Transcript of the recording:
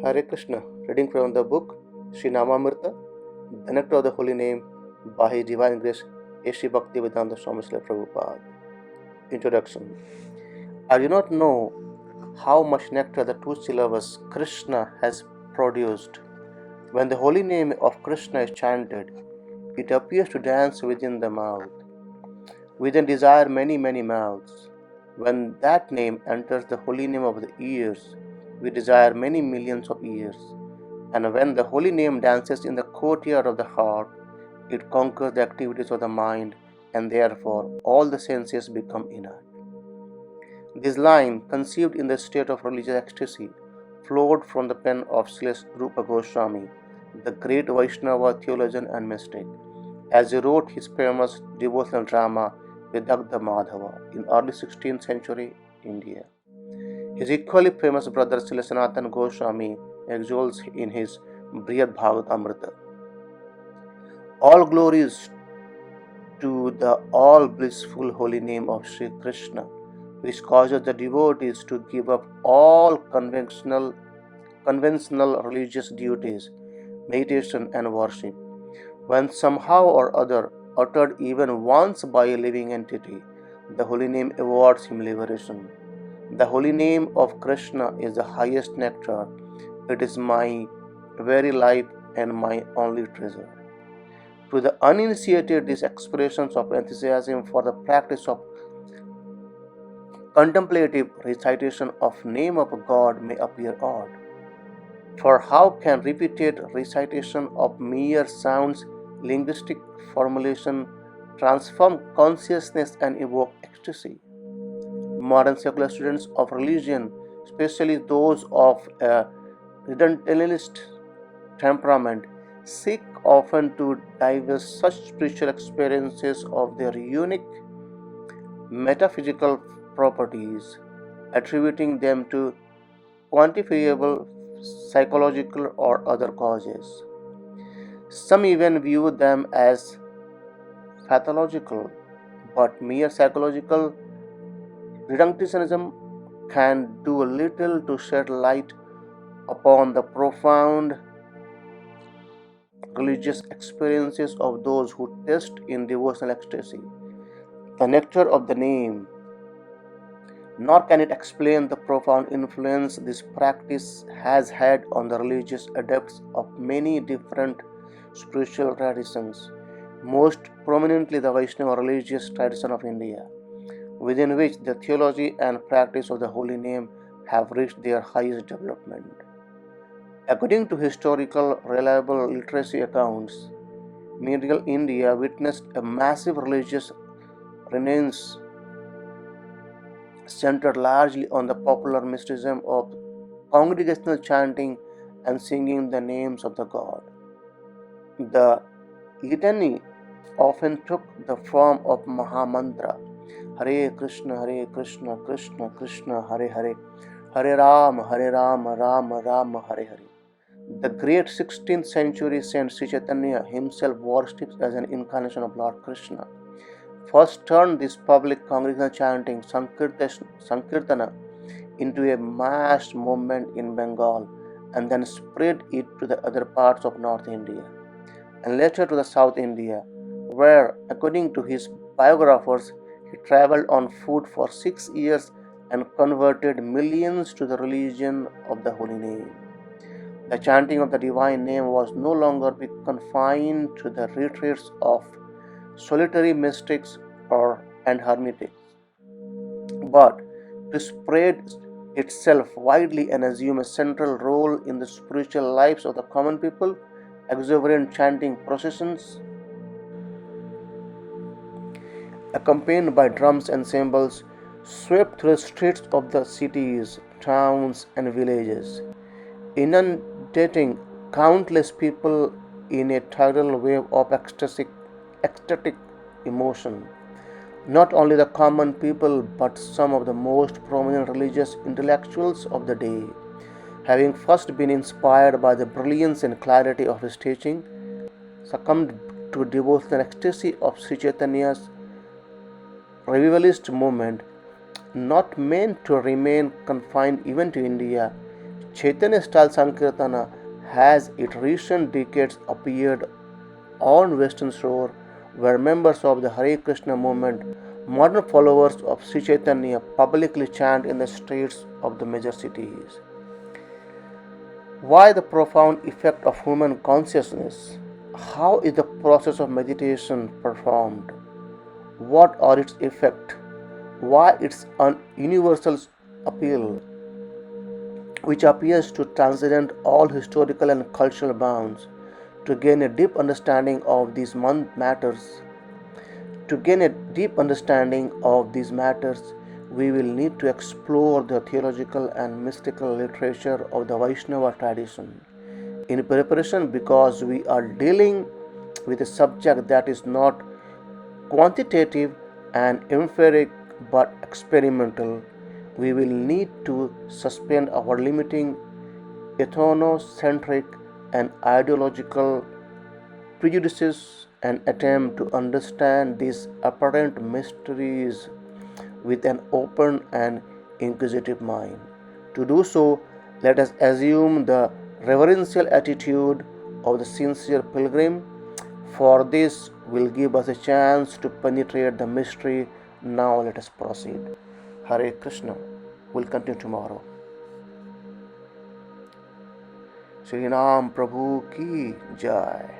Hare Krishna, reading from the book Sri Namamrta, the Nectar of the Holy Name by His Divine Grace, A.Sri Bhaktivedanta Swami Srila Prabhupada. Introduction. I do not know how much nectar the two syllables Krishna has produced. When the holy name of Krishna is chanted, it appears to dance within the mouth. We then desire many mouths. When that name enters the holy name of the ears, we desire many millions of ears. And when the holy name dances in the courtyard of the heart, it conquers the activities of the mind, and therefore all the senses become inert. This line, conceived in the state of religious ecstasy, flowed from the pen of Srila Rupa Goswami, the great Vaishnava theologian and mystic, as he wrote his famous devotional drama Vidagdha Madhava in early 16th century India. His equally famous brother Srila Sanatana Goswami extols in his Brihad Bhagavatamrita. All glories to the all blissful holy name of Sri Krishna, which causes the devotees to give up all conventional religious duties, meditation and worship. When somehow or other uttered even once by a living entity, the holy name awards him liberation. The holy name of Krishna is the highest nectar. It is my very life and my only treasure. To the uninitiated, these expressions of enthusiasm for the practice of contemplative recitation of name of God may appear odd. For how can repeated recitation of mere sounds, linguistic formulation, transform consciousness and evoke ecstasy? Modern secular students of religion, especially those of a redundant temperament, seek often to divest such spiritual experiences of their unique metaphysical properties, attributing them to quantifiable psychological or other causes. Some even view them as pathological, but mere psychological reductionism can do little to shed light upon the profound religious experiences of those who taste in devotional ecstasy the nectar of the name. Nor can it explain the profound influence this practice has had on the religious adepts of many different spiritual traditions, most prominently the Vaishnava religious tradition of India, within which the theology and practice of the holy name have reached their highest development. According to historical reliable literacy accounts, medieval India witnessed a massive religious renaissance centered largely on the popular mysticism of congregational chanting and singing the names of the god. The litany often took the form of Mahamantra Hare Krishna, Krishna Krishna, Hare Hare, Hare Rama, Rama Rama, Hare Hare. The great 16th century Saint Sri Chaitanya himself worshipped as an incarnation of Lord Krishna. First turned this public congregational chanting Sankirtana into a mass movement in Bengal and then spread it to the other parts of North India and later to the South India, where, according to his biographers, he traveled on foot for 6 years and converted millions to the religion of the holy name. The chanting of the divine name was no longer confined to the retreats of solitary mystics and hermetics, but to spread itself widely and assume a central role in the spiritual lives of the common people. Exuberant chanting processions, accompanied by drums and cymbals, swept through the streets of the cities, towns, and villages, inundating countless people in a tidal wave of ecstatic emotion. Not only the common people, but some of the most prominent religious intellectuals of the day, having first been inspired by the brilliance and clarity of his teaching, succumbed to devotional ecstasy of Sri Chaitanya's revivalist movement, not meant to remain confined even to India. Chaitanya style Sankirtana has in recent decades appeared on Western Shore, where members of the Hare Krishna movement, modern followers of Sri Chaitanya, publicly chant in the streets of the major cities. Why the profound effect of human consciousness? How is the process of meditation performed? What are its effects? Why its universal appeal, which appears to transcend all historical and cultural bounds? To gain a deep understanding of these matters, To gain a deep understanding of these matters, we will need to explore the theological and mystical literature of the Vaishnava tradition. In preparation, because we are dealing with a subject that is not quantitative and empiric but experimental, we will need to suspend our limiting ethnocentric and ideological prejudices and attempt to understand these apparent mysteries with an open and inquisitive mind. To do so, let us assume the reverential attitude of the sincere pilgrim, for this will give us a chance to penetrate the mystery. Now let us proceed. Hare Krishna. We'll continue tomorrow. Shri Ram Prabhu ki Jai.